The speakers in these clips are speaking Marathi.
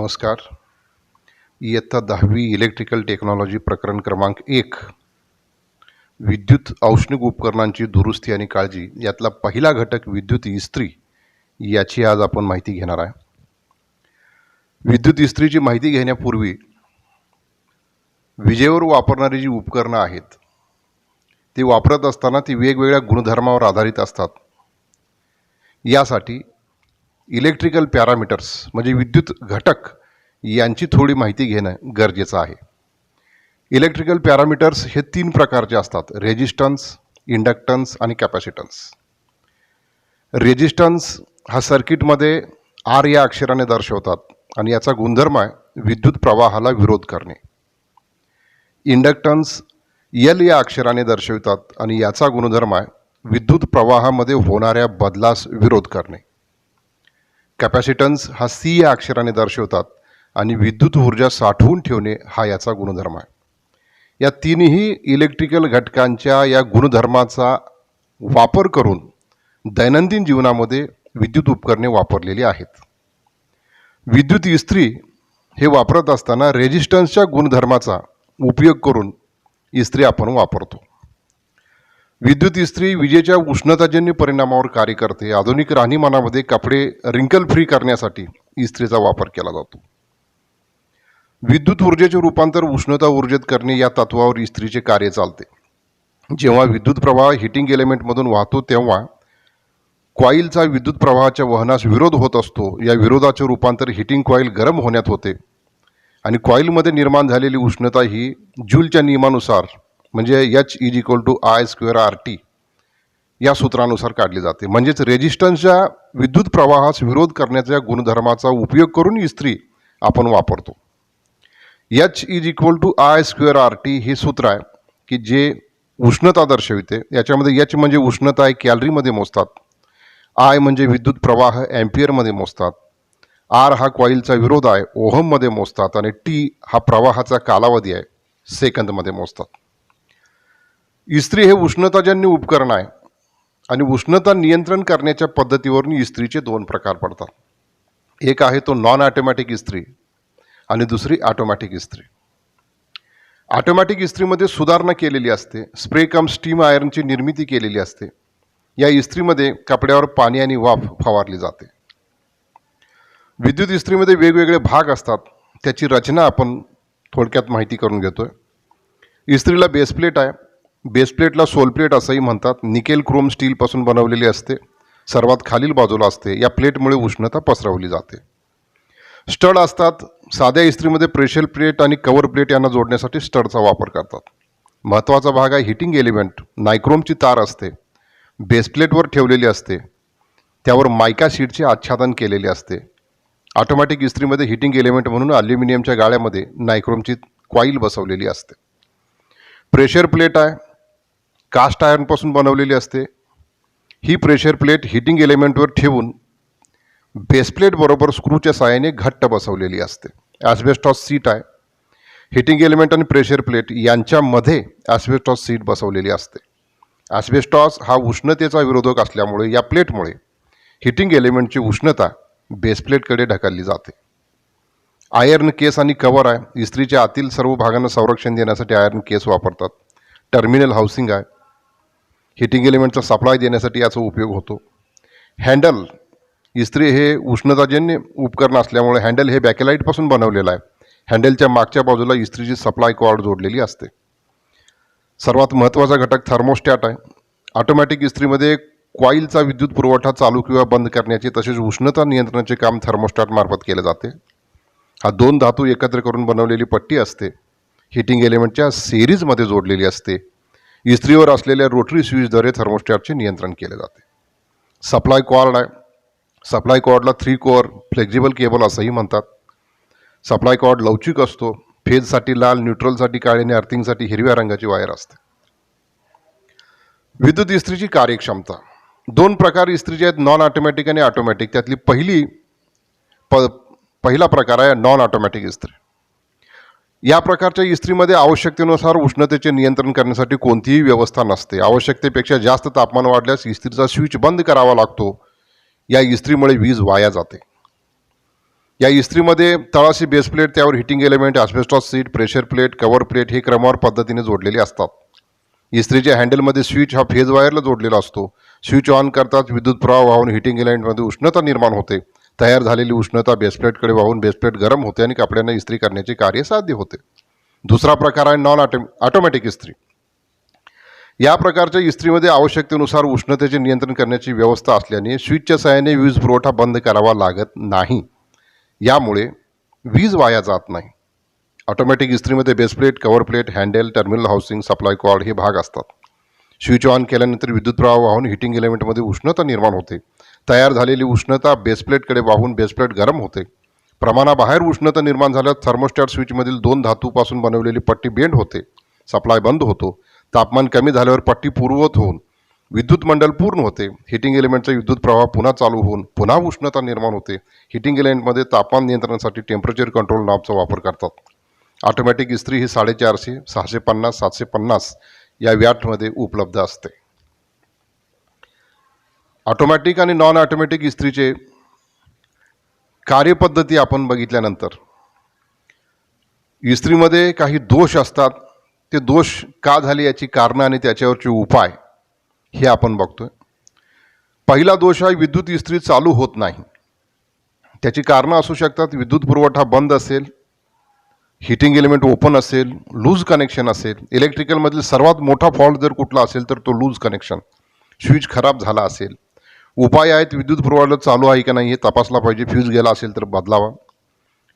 नमस्कार. इयत्ता 10वी इलेक्ट्रिकल टेक्नॉलॉजी प्रकरण क्रमांक 1 विद्युत औष्णिक उपकरणांची दुरुस्ती आणि काळजी यातला पहिला घटक विद्युत इस्त्री याची आज आपण माहिती घेणार आहे. विद्युत इस्त्रीची माहिती घेण्यापूर्वी विजेवर वापरणारी जी उपकरणं आहेत ती वापरत असताना ती वेगवेगळ्या गुणधर्मावर आधारित असतात. यासाठी इलेक्ट्रिकल पॅरामीटर्स म्हणजे विद्युत घटक यांची थोडी माहिती घेणं गरजेचं आहे. इलेक्ट्रिकल पॅरामीटर्स हे 3 प्रकारचे असतात: रेजिस्टन्स, इंडक्टन्स आणि कॅपॅसिटन्स. रेजिस्टन्स हा सर्किटमध्ये आर या अक्षराने दर्शवतात आणि याचा गुणधर्म आहे विद्युत प्रवाहाला विरोध करणे. इंडक्टन्स एल या अक्षराने दर्शवितात आणि याचा गुणधर्म आहे विद्युत प्रवाहामध्ये होणाऱ्या बदलास विरोध करणे. कॅपॅसिटन्स हा सी या अक्षराने दर्शवतात आणि विद्युत ऊर्जा साठवून ठेवणे हा याचा गुणधर्म आहे. या तिन्ही इलेक्ट्रिकल घटकांच्या या गुणधर्माचा वापर करून दैनंदिन जीवनामध्ये विद्युत उपकरणे वापरलेली आहेत. विद्युत इस्त्री हे वापरत असताना रेजिस्टन्सच्या गुणधर्माचा उपयोग करून इस्त्री आपण वापरतो. विद्युत इस्त्री विजेच्या उष्णताजन्य परिणामावर कार्य करते. आधुनिक राहणीमानामध्ये कपडे रिंकल फ्री करण्यासाठी इस्त्रीचा वापर केला जातो. विद्युत ऊर्जेचे रूपांतर उष्णता ऊर्जेत करणे या तत्वावर इस्त्रीचे कार्य चालते. जेव्हा विद्युत प्रवाह हीटिंग एलिमेंटमधून वाहतो तेव्हा कॉईलचा विद्युत प्रवाहाच्या वहनास विरोध होत असतो. या विरोधाचे रूपांतर हीटिंग कॉईल गरम होण्यात होते आणि कॉईलमध्ये निर्माण झालेली उष्णता ही जूलच्या नियमानुसार म्हणजे H=I²RT या सूत्रानुसार काढली जाते. म्हणजेच रेजिस्टन्सच्या विद्युत प्रवाहास विरोध करण्याच्या गुणधर्माचा उपयोग करून इस्त्री आपण वापरतो. H=I²RT हे सूत्र आहे की जे उष्णता दर्शविते. याच्यामध्ये H म्हणजे उष्णता आहे, कॅलरीमध्ये मोजतात. I म्हणजे विद्युत प्रवाह ॲम्पियरमध्ये मोजतात. R हा कॉईलचा विरोध आहे, ओहममध्ये मोजतात. आणि T हा प्रवाहाचा कालावधी आहे, सेकंदमध्ये मोजतात. इस्त्री हे उष्णताजन्य उपकरण आहे आणि उष्णता नियंत्रण करण्याच्या पद्धतीवरून इस्त्रीचे 2 प्रकार पडतात. एक आहे तो नॉन ऑटोमॅटिक इस्त्री आणि दुसरी ऑटोमॅटिक इस्त्री. ऑटोमॅटिक इस्त्रीमध्ये सुधारणा केलेली असते. स्प्रे कम स्टीम आयर्नची निर्मिती केलेली असते. या इस्त्रीमध्ये कपड्यावर पाणी आणि वाफ फवारली जाते. विद्युत इस्त्रीमध्ये वेगवेगळे भाग असतात, त्याची रचना आपण थोडक्यात माहिती करून घेतोय. इस्त्रीला बेसप्लेट आहे. बेसप्लेटला सोलप्लेट असंही म्हणतात. निकेल क्रोम स्टीलपासून बनवलेली असते. सर्वात खालील बाजूला असते. या प्लेटमुळे उष्णता पसरवली जाते. स्टड असतात. साध्या इस्त्रीमध्ये प्रेशर प्लेट आणि कव्हर प्लेट यांना जोडण्यासाठी स्टडचा वापर करतात. महत्त्वाचा भाग आहे हीटिंग एलिमेंट. नायक्रोमची तार असते, बेसप्लेटवर ठेवलेली असते. त्यावर मायका शीटचे आच्छादन केलेले असते. ऑटोमॅटिक इस्त्रीमध्ये हीटिंग एलिमेंट म्हणून ॲल्युमिनियमच्या गाळ्यामध्ये नायक्रोमची कॉईल बसवलेली असते. प्रेशर प्लेट आहे, कास्ट आयर्नपासून बनवलेली असते. ही प्रेशर प्लेट हीटिंग एलिमेंटवर ठेवून बेसप्लेटबरोबर स्क्रूच्या साहाय्याने घट्ट बसवलेली असते. ॲस्बेस्टॉस सीट आहे. हीटिंग एलिमेंट आणि प्रेशर प्लेट यांच्यामध्ये ॲस्बेस्टॉस सीट बसवलेली असते. ॲस्बेस्टॉस हा उष्णतेचा विरोधक असल्यामुळे या प्लेटमुळे हीटिंग एलिमेंटची उष्णता बेसप्लेटकडे ढकलली जाते. आयर्न केस आणि कव्हर आहे. इस्त्रीच्या आतील सर्व भागांना संरक्षण देण्यासाठी आयर्न केस वापरतात. टर्मिनल हाऊसिंग आहे. हीटिंग एलिमेंटचा सप्लाय देण्यासाठी याचा उपयोग होतो. हँडल, इस्त्री हे उष्णताजन्य उपकरण असल्यामुळे हँडल हे बॅकेलाईटपासून बनवलेलं आहे. हँडलच्या मागच्या बाजूला इस्त्रीची सप्लाय कॉर्ड जोडलेली असते. सर्वात महत्त्वाचा घटक थर्मोस्टॅट आहे. ऑटोमॅटिक इस्त्रीमध्ये कॉईलचा विद्युत पुरवठा चालू किंवा बंद करण्याचे तसेच उष्णता नियंत्रणाचे काम थर्मोस्टॅट मार्फत केले जाते. हा 2 धातू एकत्र करून बनवलेली पट्टी असते. हीटिंग एलिमेंटच्या सिरीजमध्ये जोडलेली असते. इस्त्रीवर असलेल्या रोटरी स्विचद्वारे थर्मोस्टॅटचे नियंत्रण केले जाते. सप्लाय कॉर्ड आहे. सप्लाय कॉर्डला 3 कोअर फ्लेक्झिबल केबल असंही म्हणतात. सप्लाय कॉर्ड लवचिक असतो. फेजसाठी लाल, न्यूट्रलसाठी काळे आणि अर्थिंगसाठी हिरव्या रंगाची वायर असते. विद्युत इस्त्रीची कार्यक्षमता 2 प्रकार इस्त्रीचे आहेत, नॉन ऑटोमॅटिक आणि ऑटोमॅटिक. त्यातली पहिला प्रकार आहे नॉन ऑटोमॅटिक इस्त्री. या प्रकारच्या इस्त्रीमध्ये आवश्यकतेनुसार उष्णतेचे नियंत्रण करण्यासाठी कोणतीही व्यवस्था नसते. आवश्यकतेपेक्षा जास्त तापमान वाढल्यास इस्त्रीचा स्विच बंद करावा लागतो. या इस्त्रीमुळे वीज वाया जाते. या इस्त्रीमध्ये तळाशी बेस प्लेट, त्यावर heating element, asbestos sheet, pressure plate, cover plate हे क्रमवार पद्धतीने जोडलेले असतात. इस्त्रीच्या हँडलमध्ये स्विच हा फेज वायरला जोडलेला असतो. स्विच ऑन करताच विद्युत प्रवाह वाहून हिटिंग एलिमेंटमध्ये उष्णता निर्माण होते. तयार झालेली उष्णता बेसप्लेटकडे वाहून बेसप्लेट गरम होते आणि कपड्यांना इस्त्री करण्याचे कार्य साध्य होते. दुसरा प्रकार आहे नॉन ऑटोमॅटिक इस्त्री. या प्रकारच्या इस्त्रीमध्ये आवश्यकतेनुसार उष्णतेचे नियंत्रण करण्याची व्यवस्था असल्याने स्विचच्या सहाय्याने वीज पुरवठा बंद करावा लागत नाही. यामुळे वीज वाया जात नाही. ऑटोमॅटिक इस्त्रीमध्ये baseplate, cover plate, handle, terminal housing, supply cord हे भाग असतात. स्विच ऑन केल्यानंतर विद्युत प्रवाह वाहून हिटिंग एलिमेंटमध्ये उष्णता निर्माण होते. तयार झालेली उष्णता बेसप्लेटकडे वाहून बेसप्लेट गरम होते. प्रमाणाबाहेर उष्णता निर्माण झाल्यास थर्मोस्टॅट स्विचमधील 2 धातूपासून बनवलेली पट्टी बेंड होते. सप्लाय बंद होतो. तापमान कमी झाल्यावर पट्टी पूर्ववत होऊन विद्युत मंडल पूर्ण होते. हिटिंग एलिमेंटचा विद्युत प्रवाह पुन्हा चालू होऊन पुन्हा उष्णता निर्माण होते. हिटिंग एलिमेंटमध्ये तापमान नियंत्रणासाठी टेम्परेचर कंट्रोल नॉबचा वापर करतात. ऑटोमॅटिक इस्त्री ही 450, 650, 750 या वॅटमध्ये उपलब्ध असते. ऑटोमॅटिक आणि नॉन ऑटोमॅटिक इस्त्रीचे कार्यपद्धती आपण बघितल्यानंतर इस्त्रीमध्ये काही दोष असतात. ते दोष का झाले याची कारणं आणि त्याच्यावरचे उपाय हे आपण बघतोय. पहिला दोष आहे विद्युत इस्त्री चालू होत नाही. त्याची कारणं असू शकतात. विद्युत पुरवठा बंद असेल, हिटिंग एलिमेंट ओपन असेल, लूज कनेक्शन असेल. इलेक्ट्रिकलमधील सर्वात मोठा फॉल्ट जर कुठला असेल तर तो लूज कनेक्शन, स्विच खराब झाला असेल. उपाय आहेत विद्युत पुरवठा चालू आहे का नाही हे तपासला पाहिजे. फ्यूज गेला असेल तर बदलावा.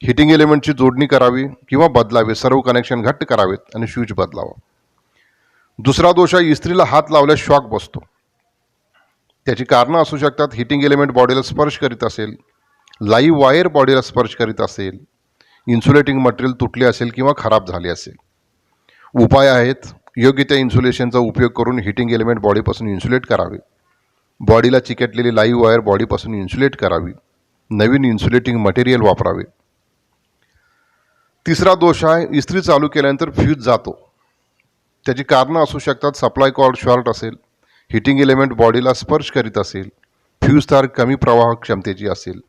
हिटिंग एलिमेंटची जोडणी करावी किंवा बदलावे. सर्व कनेक्शन घट्ट करावेत आणि स्विच बदलावा. दुसरा दोष आहे इस्त्रीला हात लावल्यास शॉक बसतो. त्याची कारणं असू शकतात. हिटिंग एलिमेंट बॉडीला स्पर्श करीत असेल, लाईव्ह वायर बॉडीला स्पर्श करीत असेल, इन्सुलेटिंग मटेरियल तुटले असेल किंवा खराब झाले असेल. उपाय आहेत योग्य त्या इन्सुलेशनचा उपयोग करून हिटिंग एलिमेंट बॉडीपासून इन्सुलेट करावे. बॉडीला चिकटलेली लाईव्ह वायर बॉडीपासून इन्सुलेट करावी. नवीन इन्सुलेटिंग मटेरियल वापरावे. तिसरा दोष आहे इस्त्री चालू केल्यानंतर फ्यूज जातो. त्याची कारणं असू शकतात. सप्लाय कॉर्ड शॉर्ट असेल, हिटिंग एलिमेंट बॉडीला स्पर्श करीत असेल, फ्यूज तार कमी प्रवाह क्षमतेची असेल.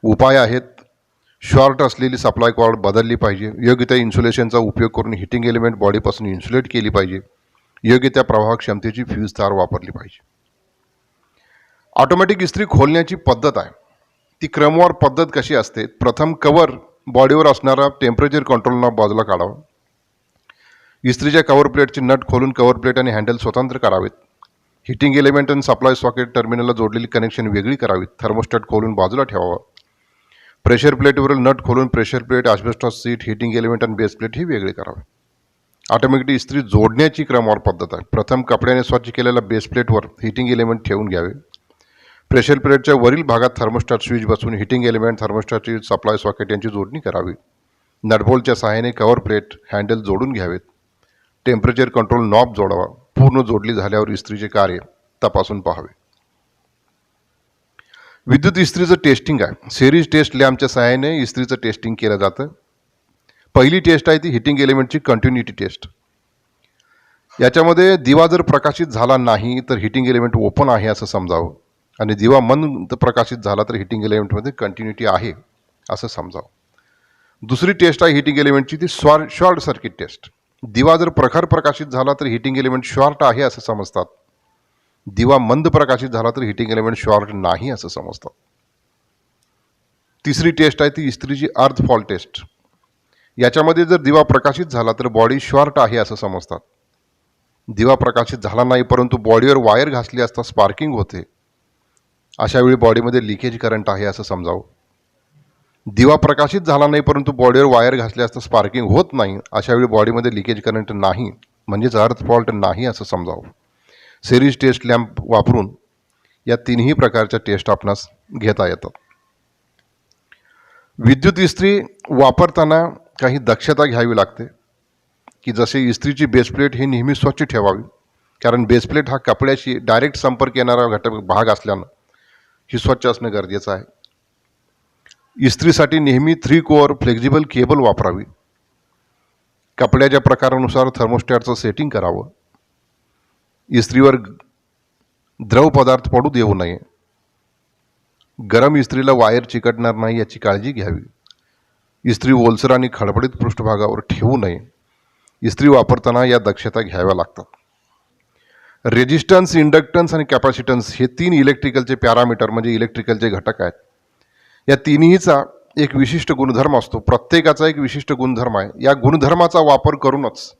उपाय आहेत शॉर्ट असलेली सप्लाय कॉर्ड बदलली पाहिजे. योग्य त्या इन्सुलेशनचा उपयोग करून हिटिंग एलिमेंट बॉडीपासून इन्सुलेट केली पाहिजे. योग्य त्या प्रवाह क्षमतेची फ्यूज तार वापरली पाहिजे. ऑटोमॅटिक इस्त्री खोलण्याची पद्धत आहे. ती क्रमवार पद्धत कशी असते. प्रथम कव्हर बॉडीवर असणारा टेम्परेचर कंट्रोल नॉब बाजूला काढावा. इस्त्रीच्या कव्हर प्लेटचे नट खोलून कव्हर प्लेट आणि हँडल स्वतंत्र करावेत. हिटिंग एलिमेंट आणि सप्लाय सॉकेट टर्मिनलला जोडलेली कनेक्शन वेगळी करावीत. थर्मोस्टॅट खोलून बाजूला ठेवावा. प्रेशर प्लेटवरील नट खोलून pressure plate, asbestos sheet, heating element आणि बेस प्लेट ही वेगळे करावे. ऑटोमॅटिक इस्त्री जोडण्याची क्रमवार पद्धत आहे. प्रथम कपड्याने स्वच्छ केलेल्या बेस प्लेटवर हिटिंग एलिमेंट ठेवून घ्यावे. प्रेशर प्लेटच्या वरील भागात थर्मोस्टॅट स्विच बसवून हिटिंग एलिमेंट, थर्मोस्टॅटची सप्लाय सॉकेट यांची जोडणी करावी. नटबोल्टच्या सहाय्याने कव्हर प्लेट, हँडल जोडून घ्यावेत. टेम्परेचर कंट्रोल नॉब जोडावा. पूर्ण जोडली झाल्यावर इस्त्रीचे कार्य तपासून पाहावे. विद्युत इस्त्रीचं टेस्टिंग आहे. सिरीज टेस्ट लॅम्पच्या सहाय्याने इस्त्रीचं टेस्टिंग केलं जातं. पहिली टेस्ट आहे ती हिटिंग एलिमेंटची कंटिन्युटी टेस्ट. याच्यामध्ये दिवा जर प्रकाशित झाला नाही तर हिटिंग एलिमेंट ओपन आहे असं समजावं आणि दिवा मंद प्रकाशित झाला तर हिटिंग एलिमेंटमध्ये कंटिन्युटी आहे असं समजावं. दुसरी टेस्ट आहे हिटिंग एलिमेंटची ती शॉर्ट सर्किट टेस्ट. दिवा जर प्रखर प्रकाशित झाला तर हिटिंग एलिमेंट शॉर्ट आहे असं समजतात. दिवा मंद प्रकाशित झाला तर हिटिंग एलिमेंट शॉर्ट नाही असं समजतात. तिसरी टेस्ट आहे ती इस्त्रीची अर्थ फॉल्ट टेस्ट. याच्यामध्ये जर दिवा प्रकाशित झाला तर बॉडी शॉर्ट आहे असं समजतात. दिवा प्रकाशित झाला नाही परंतु बॉडीवर वायर घासली असता स्पार्किंग होते. अशा वेळी बॉडीमध्ये लिकेज करंट आहे असं समजावं. दिवा प्रकाशित झाला नाही परंतु बॉडीवर वायर घासली असता स्पार्किंग होत नाही. अशा वेळी बॉडीमध्ये लिकेज करंट नाही म्हणजेच अर्थ फॉल्ट नाही असं समजावं. सिरीज टेस्ट लॅम्प वापरून या तिन्ही प्रकारच्या टेस्ट आपणास घेता येतात. विद्युत इस्त्री वापरताना काही दक्षता घ्यावी लागते की जसे इस्त्रीची बेसप्लेट ही नेहमी स्वच्छ ठेवावी. कारण बेसप्लेट हा कपड्याशी डायरेक्ट संपर्क येणारा घटक भाग असल्यानं ही स्वच्छ असणं गरजेचं आहे. इस्त्रीसाठी नेहमी 3 कोअर फ्लेक्झिबल केबल वापरावी. कपड्याच्या प्रकारानुसार थर्मोस्टॅटचं सेटिंग करावं. इस्त्रीवर द्रव पदार्थ पडू देऊ नये. गरम इस्त्रीला वायर चिकटणार नाही याची काळजी घ्यावी. इस्त्री ओलसर आणि खडबडीत पृष्ठभागावर ठेवू नये. इस्त्री वापरताना या दक्षता घ्याव्या लागतात. रेजिस्टन्स, इंडक्टन्स आणि कॅपॅसिटन्स हे 3 इलेक्ट्रिकलचे पॅरामीटर म्हणजे इलेक्ट्रिकलचे घटक आहेत. या तिन्हीचा एक विशिष्ट गुणधर्म असतो. प्रत्येकाचा एक विशिष्ट गुणधर्म आहे. या गुणधर्माचा वापर करूनच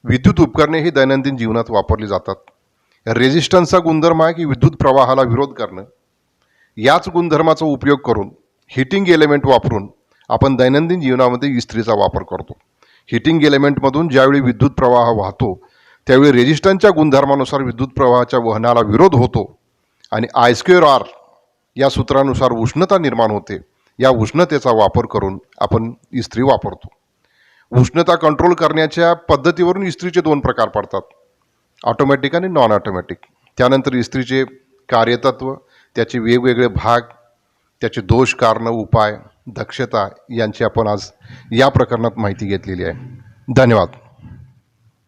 विद्युत उपकरणे ही दैनंदिन जीवनात वापरली जातात. रेजिस्टन्सचा गुणधर्म आहे की विद्युत प्रवाहाला विरोध करणं. याच गुणधर्माचा उपयोग करून हिटिंग एलिमेंट वापरून आपण दैनंदिन जीवनामध्ये इस्त्रीचा वापर करतो. हिटिंग एलिमेंटमधून ज्यावेळी विद्युत प्रवाह वाहतो त्यावेळी रेजिस्टन्सच्या गुणधर्मानुसार विद्युत प्रवाहाच्या वहनाला विरोध होतो आणि I²R या सूत्रानुसार उष्णता निर्माण होते. या उष्णतेचा वापर करून आपण इस्त्री वापरतो. उष्णता कंट्रोल करण्याच्या पद्धतीवरून इस्त्रीचे 2 प्रकार पडतात, ऑटोमॅटिक आणि नॉन ऑटोमॅटिक. त्यानंतर इस्त्रीचे कार्यतत्व, त्याचे वेगवेगळे भाग, त्याचे दोष, कारणं, उपाय, दक्षता यांची आपण आज या प्रकरणात माहिती घेतलेली आहे. धन्यवाद.